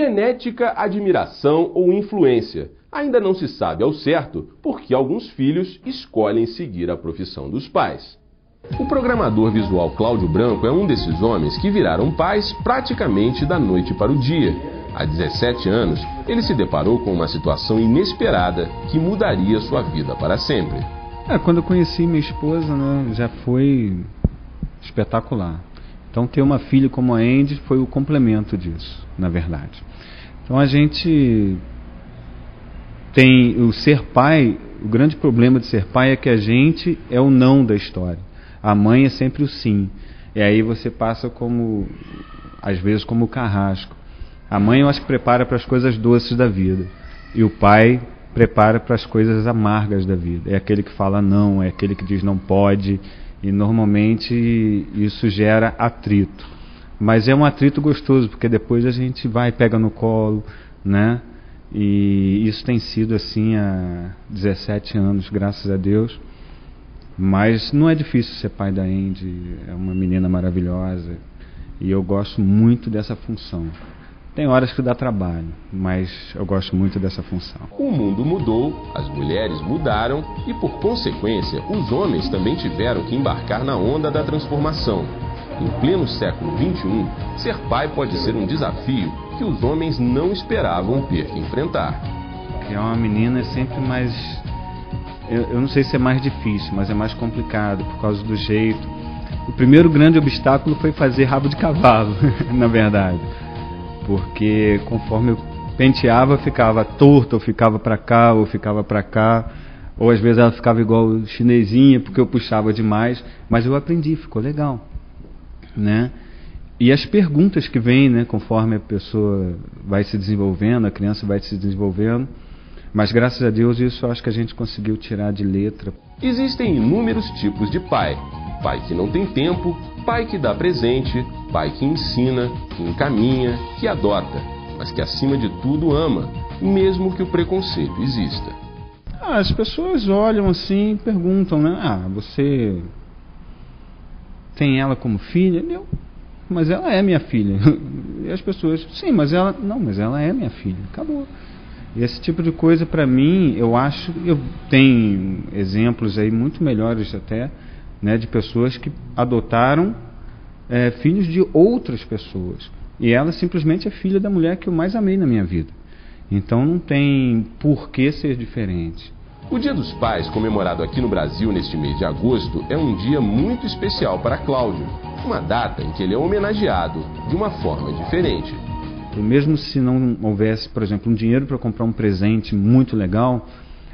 Genética, admiração ou influência? Ainda não se sabe ao certo porque alguns filhos escolhem seguir a profissão dos pais. O programador visual Cláudio Branco é um desses homens que viraram pais praticamente da noite para o dia. Há 17 anos, ele se deparou com uma situação inesperada que mudaria sua vida para sempre. Quando eu conheci minha esposa, né, já foi espetacular. Então ter uma filha como a Andy foi o complemento disso, na verdade. Então a gente tem o ser pai, o grande problema de ser pai é que a gente é o não da história. A mãe é sempre o sim. E aí você passa como, às vezes, como o carrasco. A mãe eu acho que prepara para as coisas doces da vida. E o pai prepara para as coisas amargas da vida. É aquele que fala não, é aquele que diz não pode. E normalmente isso gera atrito. Mas é um atrito gostoso, porque depois a gente vai e pega no colo, né? E isso tem sido assim há 17 anos, graças a Deus. Mas não é difícil ser pai da Andy, é uma menina maravilhosa. E eu gosto muito dessa função. Tem horas que dá trabalho, mas eu gosto muito dessa função. O mundo mudou, as mulheres mudaram e, por consequência, os homens também tiveram que embarcar na onda da transformação. Em pleno século XXI, ser pai pode ser um desafio que os homens não esperavam ter que enfrentar. Criar uma menina é sempre mais... Eu não sei se é mais difícil, mas é mais complicado por causa do jeito. O primeiro grande obstáculo foi fazer rabo de cavalo, na verdade. Porque conforme eu penteava, ficava torta, ou ficava para cá, ou ficava para cá. Ou às vezes ela ficava igual chinesinha, porque eu puxava demais. Mas eu aprendi, ficou legal, né? E as perguntas que vêm, né, conforme a pessoa vai se desenvolvendo, a criança vai se desenvolvendo. Mas graças a Deus isso eu acho que a gente conseguiu tirar de letra. Existem inúmeros tipos de pai. Pai que não tem tempo, pai que dá presente, pai que ensina, que encaminha, que adota, mas que acima de tudo ama, mesmo que o preconceito exista. As pessoas olham assim e perguntam, né? Você tem ela como filha? Mas ela é minha filha. E as pessoas, sim, mas ela é minha filha. Acabou. E esse tipo de coisa, para mim, eu tenho exemplos aí muito melhores até, né, de pessoas que adotaram filhos de outras pessoas. E ela simplesmente é filha da mulher que eu mais amei na minha vida. Então não tem por que ser diferente. O Dia dos Pais, comemorado aqui no Brasil neste mês de agosto, é um dia muito especial para Cláudio. Uma data em que ele é homenageado de uma forma diferente. E mesmo se não houvesse, por exemplo, um dinheiro para comprar um presente muito legal,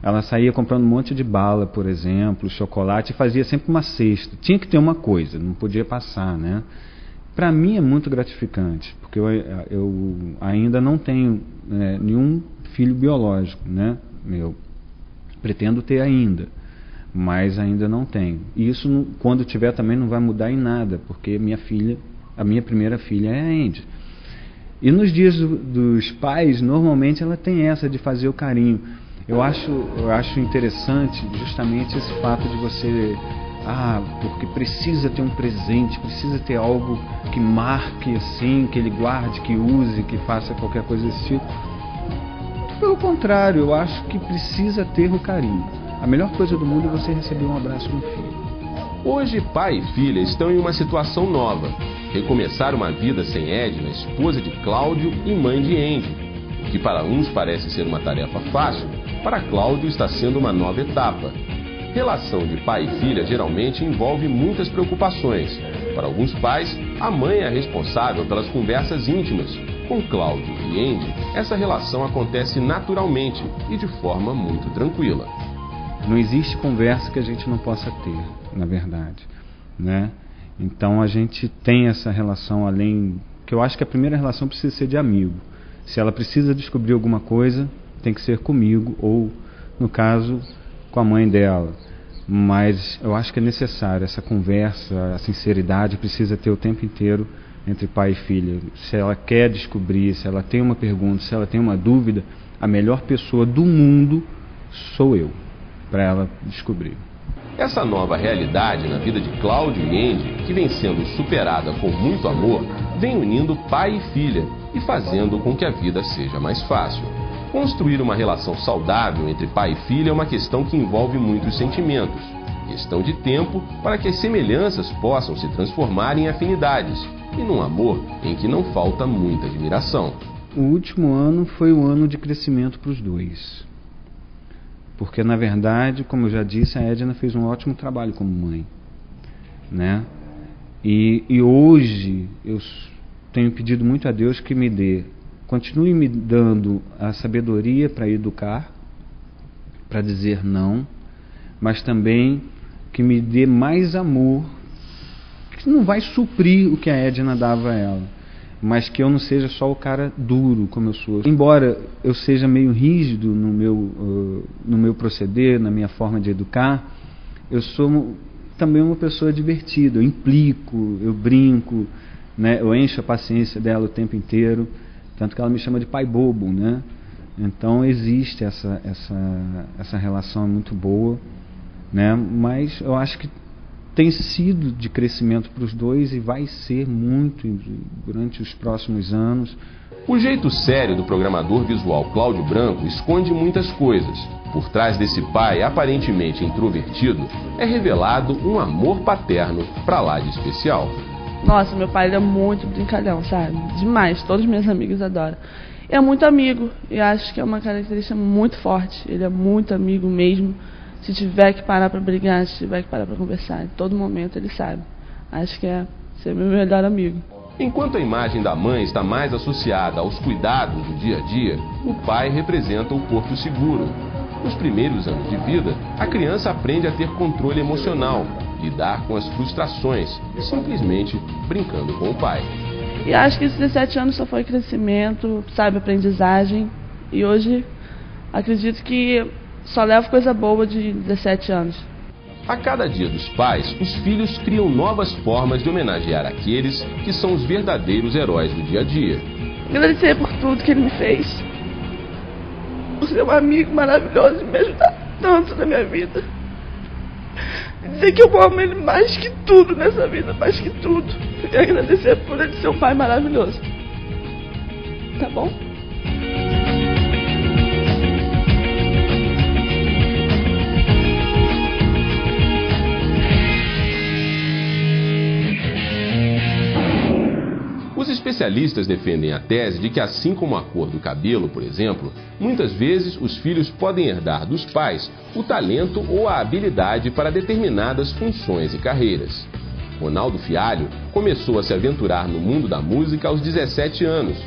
ela saía comprando um monte de bala, por exemplo, chocolate, e fazia sempre uma cesta. Tinha que ter uma coisa, não podia passar, né? Para mim é muito gratificante, porque eu ainda não tenho nenhum filho biológico, né? Meu, pretendo ter ainda, mas ainda não tenho. E isso, quando tiver, também não vai mudar em nada, porque a minha primeira filha é a Andy. E nos dias dos pais, normalmente ela tem essa de fazer o carinho. Eu acho interessante justamente esse fato de você... porque precisa ter um presente, precisa ter algo que marque assim, que ele guarde, que use, que faça qualquer coisa desse tipo. Pelo contrário, eu acho que precisa ter o carinho. A melhor coisa do mundo é você receber um abraço de um filho. Hoje, pai e filha estão em uma situação nova. Recomeçar uma vida sem Edna, esposa de Cláudio e mãe de Andy. O que para uns parece ser uma tarefa fácil, para Cláudio está sendo uma nova etapa. Relação de pai e filha geralmente envolve muitas preocupações. Para alguns pais, a mãe é responsável pelas conversas íntimas. Com Cláudio e Andy, essa relação acontece naturalmente e de forma muito tranquila. Não existe conversa que a gente não possa ter, na verdade, né? Então a gente tem essa relação além... que eu acho que a primeira relação precisa ser de amigo. Se ela precisa descobrir alguma coisa, tem que ser comigo, ou, no caso, com a mãe dela. Mas eu acho que é necessário essa conversa, a sinceridade precisa ter o tempo inteiro entre pai e filha. Se ela quer descobrir, se ela tem uma pergunta, se ela tem uma dúvida, a melhor pessoa do mundo sou eu, para ela descobrir. Essa nova realidade na vida de Cláudio e Andy, que vem sendo superada com muito amor, vem unindo pai e filha e fazendo com que a vida seja mais fácil. Construir uma relação saudável entre pai e filha é uma questão que envolve muitos sentimentos. Questão de tempo para que as semelhanças possam se transformar em afinidades e num amor em que não falta muita admiração. O último ano foi um ano de crescimento para os dois. Porque, na verdade, como eu já disse, a Edna fez um ótimo trabalho como mãe, né? E hoje eu tenho pedido muito a Deus que continue me dando a sabedoria para educar, para dizer não, mas também que me dê mais amor, que não vai suprir o que a Edna dava a ela, mas que eu não seja só o cara duro como eu sou. Embora eu seja meio rígido no meu proceder, na minha forma de educar, eu sou também uma pessoa divertida, eu implico, eu brinco, né? Eu encho a paciência dela o tempo inteiro, tanto que ela me chama de pai bobo, né? Então existe essa relação muito boa, né? Mas eu acho que tem sido de crescimento para os dois e vai ser muito durante os próximos anos. O jeito sério do programador visual Cláudio Branco esconde muitas coisas. Por trás desse pai aparentemente introvertido, é revelado um amor paterno pra lá de especial. Nossa, meu pai ele é muito brincalhão, sabe? Demais, todos os meus amigos adoram. É muito amigo, e acho que é uma característica muito forte. Ele é muito amigo mesmo. Se tiver que parar para brigar, se tiver que parar para conversar, em todo momento ele sabe. Acho que é ser meu melhor amigo. Enquanto a imagem da mãe está mais associada aos cuidados do dia a dia, o pai representa o porto seguro. Nos primeiros anos de vida, a criança aprende a ter controle emocional, lidar com as frustrações, simplesmente brincando com o pai. E acho que esses 17 anos só foi crescimento, sabe, aprendizagem. E hoje acredito que só levo coisa boa de 17 anos. A cada dia dos pais, os filhos criam novas formas de homenagear aqueles que são os verdadeiros heróis do dia a dia. Agradecer por tudo que ele me fez, por ser um amigo maravilhoso e me ajudar tanto na minha vida. Dizer que eu amo ele mais que tudo nessa vida, mais que tudo. E agradecer por ele ser um pai maravilhoso. Tá bom? Os especialistas defendem a tese de que, assim como a cor do cabelo, por exemplo, muitas vezes os filhos podem herdar dos pais o talento ou a habilidade para determinadas funções e carreiras. Ronaldo Fialho começou a se aventurar no mundo da música aos 17 anos.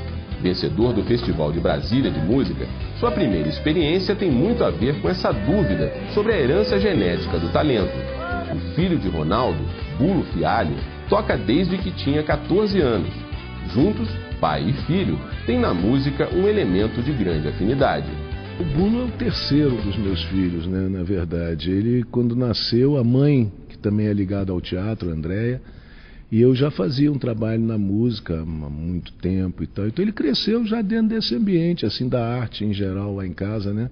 Vencedor do Festival de Brasília de Música, sua primeira experiência tem muito a ver com essa dúvida sobre a herança genética do talento. O filho de Ronaldo, Bulo Fialho, toca desde que tinha 14 anos. Juntos, pai e filho têm na música um elemento de grande afinidade. O Bulo é o terceiro dos meus filhos, né? Na verdade, ele quando nasceu, a mãe, que também é ligada ao teatro, a Andréia, e eu já fazia um trabalho na música há muito tempo e tal. Então ele cresceu já dentro desse ambiente, assim, da arte em geral lá em casa, né?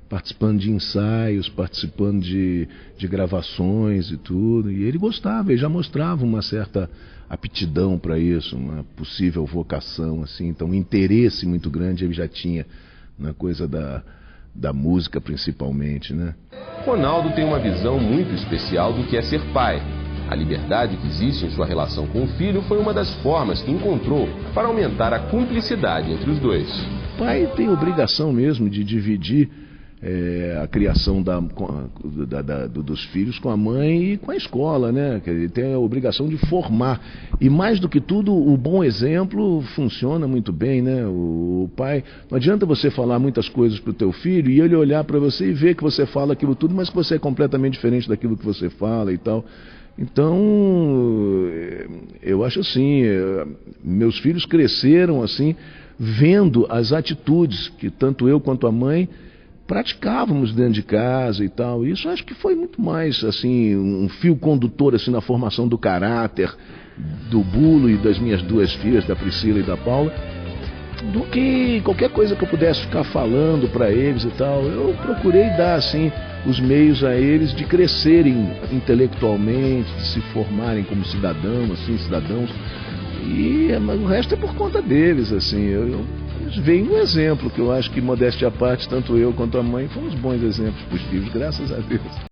Participando de ensaios, participando de gravações e tudo. E ele gostava, ele já mostrava uma certa aptidão para isso, uma possível vocação, assim. Então um interesse muito grande ele já tinha na coisa da música principalmente, né? Ronaldo tem uma visão muito especial do que é ser pai. A liberdade que existe em sua relação com o filho foi uma das formas que encontrou para aumentar a cumplicidade entre os dois. O pai tem obrigação mesmo de dividir a criação dos filhos com a mãe e com a escola, né? Ele tem a obrigação de formar. E mais do que tudo, o bom exemplo funciona muito bem, né? O pai, não adianta você falar muitas coisas para o teu filho e ele olhar para você e ver que você fala aquilo tudo, mas que você é completamente diferente daquilo que você fala e tal. Então, eu acho assim, meus filhos cresceram assim, vendo as atitudes que tanto eu quanto a mãe praticávamos dentro de casa e tal. Isso acho que foi muito mais assim um fio condutor assim na formação do caráter do Bulo e das minhas duas filhas, da Priscila e da Paula, do que qualquer coisa que eu pudesse ficar falando para eles e tal. Eu procurei dar assim os meios a eles de crescerem intelectualmente, de se formarem como cidadãos, e o resto é por conta deles, assim. Eles veem um exemplo que eu acho que, modéstia à parte, tanto eu quanto a mãe fomos bons exemplos para os filhos, graças a Deus.